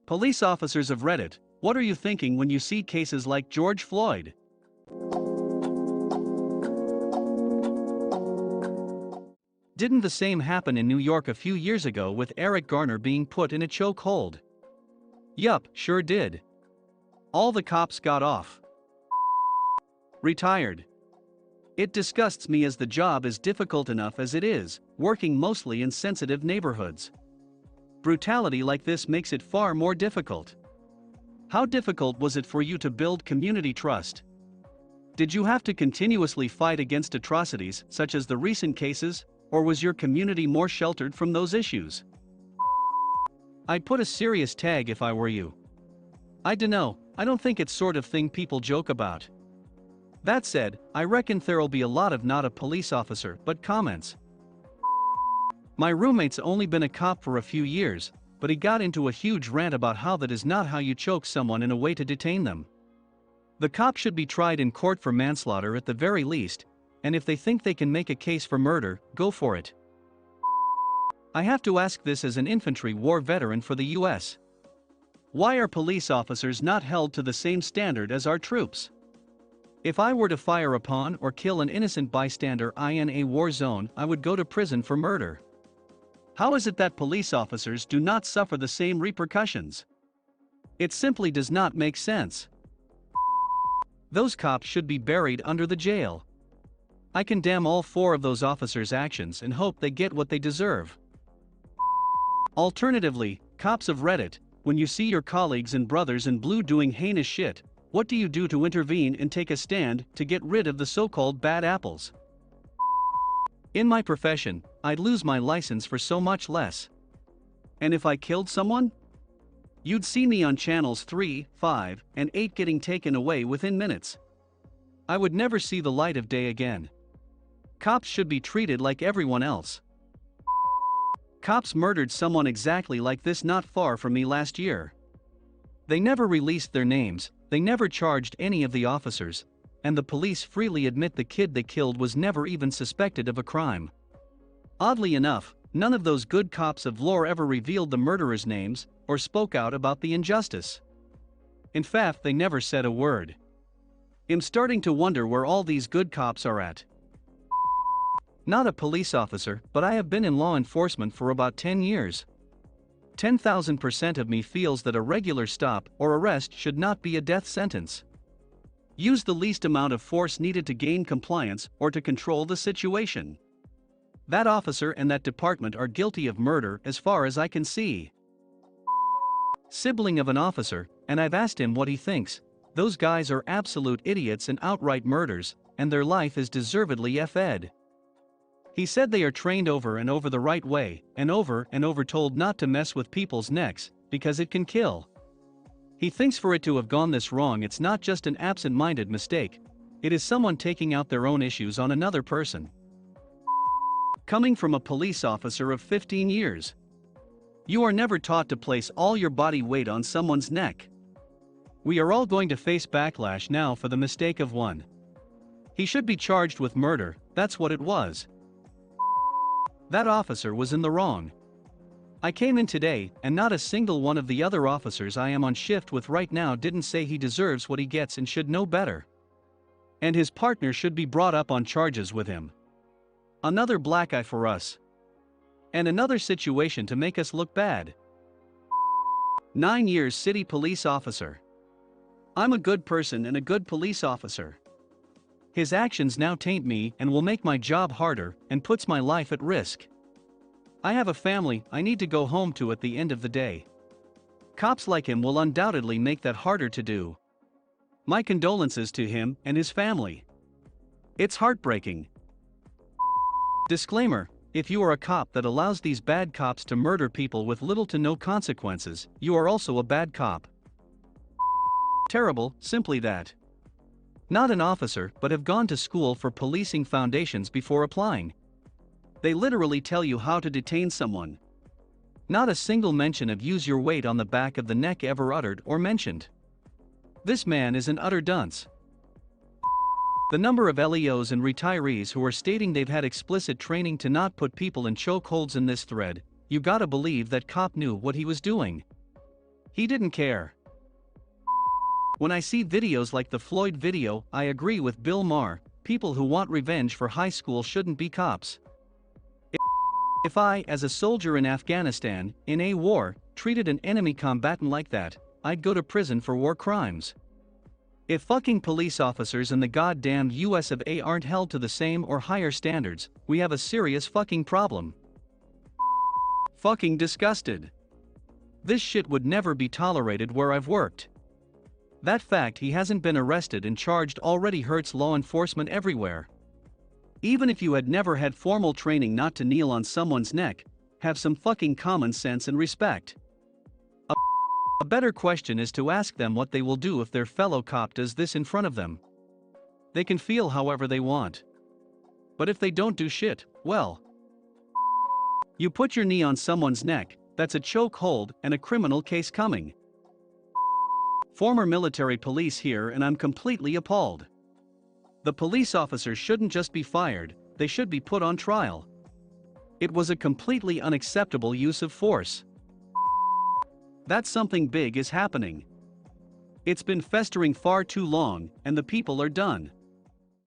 Police officers of Reddit, what are you thinking when you see cases like George Floyd? Didn't the same happen in New York a few years ago with Eric Garner being put in a chokehold? Yup, sure did. All the cops got off. Retired. It disgusts me as the job is difficult enough as it is, working mostly in sensitive neighborhoods. Brutality like this makes it far more difficult. How difficult was it for you to build community trust? Did you have to continuously fight against atrocities such as the recent cases, or was your community more sheltered from those issues? I'd put a serious tag if I were you. I dunno, I don't think it's sort of thing people joke about. That said, I reckon there'll be a lot of not a police officer but comments. My roommate's only been a cop for a few years, but he got into a huge rant about how that is not how you choke someone in a way to detain them. The cop should be tried in court for manslaughter at the very least, and if they think they can make a case for murder, go for it. I have to ask this as an infantry war veteran for the US. Why are police officers not held to the same standard as our troops? If I were to fire upon or kill an innocent bystander in a war zone, I would go to prison for murder. How is it that police officers do not suffer the same repercussions? It simply does not make sense. Those cops should be buried under the jail. I condemn all 4 of those officers' actions and hope they get what they deserve. Alternatively, cops of Reddit, when you see your colleagues and brothers in blue doing heinous shit, what do you do to intervene and take a stand to get rid of the so-called bad apples? In my profession, I'd lose my license for so much less. And if I killed someone? You'd see me on channels 3, 5, and 8 getting taken away within minutes. I would never see the light of day again. Cops should be treated like everyone else. Cops murdered someone exactly like this not far from me last year. They never released their names, they never charged any of the officers, and the police freely admit the kid they killed was never even suspected of a crime. Oddly enough, none of those good cops of lore ever revealed the murderers' names, or spoke out about the injustice. In fact, they never said a word. I'm starting to wonder where all these good cops are at. Not a police officer, but I have been in law enforcement for about 10 years. 10,000% of me feels that a regular stop or arrest should not be a death sentence. Use the least amount of force needed to gain compliance or to control the situation. That officer and that department are guilty of murder as far as I can see. Sibling of an officer, and I've asked him what he thinks. Those guys are absolute idiots and outright murders, and their life is deservedly F-ed. He said they are trained over and over the right way, and over told not to mess with people's necks, because it can kill. He thinks for it to have gone this wrong it's not just an absent-minded mistake, it is someone taking out their own issues on another person. Coming from a police officer of 15 years. You are never taught to place all your body weight on someone's neck. We are all going to face backlash now for the mistake of one. He should be charged with murder, that's what it was. That officer was in the wrong. I came in today, and not a single one of the other officers I am on shift with right now didn't say he deserves what he gets and should know better. And his partner should be brought up on charges with him. Another black eye for us. And another situation to make us look bad. 9 years city police officer. I'm a good person and a good police officer. His actions now taint me and will make my job harder and puts my life at risk. I have a family I need to go home to at the end of the day. Cops like him will undoubtedly make that harder to do. My condolences to him and his family. It's heartbreaking. Disclaimer: if you are a cop that allows these bad cops to murder people with little to no consequences, you are also a bad cop. Terrible, simply that. Not an officer, but have gone to school for policing foundations before applying. They literally tell you how to detain someone. Not a single mention of use your weight on the back of the neck ever uttered or mentioned. This man is an utter dunce. The number of LEOs and retirees who are stating they've had explicit training to not put people in chokeholds in this thread, you gotta believe that cop knew what he was doing. He didn't care. When I see videos like the Floyd video, I agree with Bill Maher, people who want revenge for high school shouldn't be cops. If I, as a soldier in Afghanistan, in a war, treated an enemy combatant like that, I'd go to prison for war crimes. If fucking police officers in the goddamn US of A aren't held to the same or higher standards, we have a serious fucking problem. Fucking disgusted. This shit would never be tolerated where I've worked. That fact he hasn't been arrested and charged already hurts law enforcement everywhere. Even if you had never had formal training not to kneel on someone's neck, have some fucking common sense and respect. A better question is to ask them what they will do if their fellow cop does this in front of them. They can feel however they want. But if they don't do shit, well. You put your knee on someone's neck, that's a choke hold and a criminal case coming. Former military police here and I'm completely appalled. The police officers shouldn't just be fired, they should be put on trial. It was a completely unacceptable use of force. That something big is happening. It's been festering far too long, and the people are done.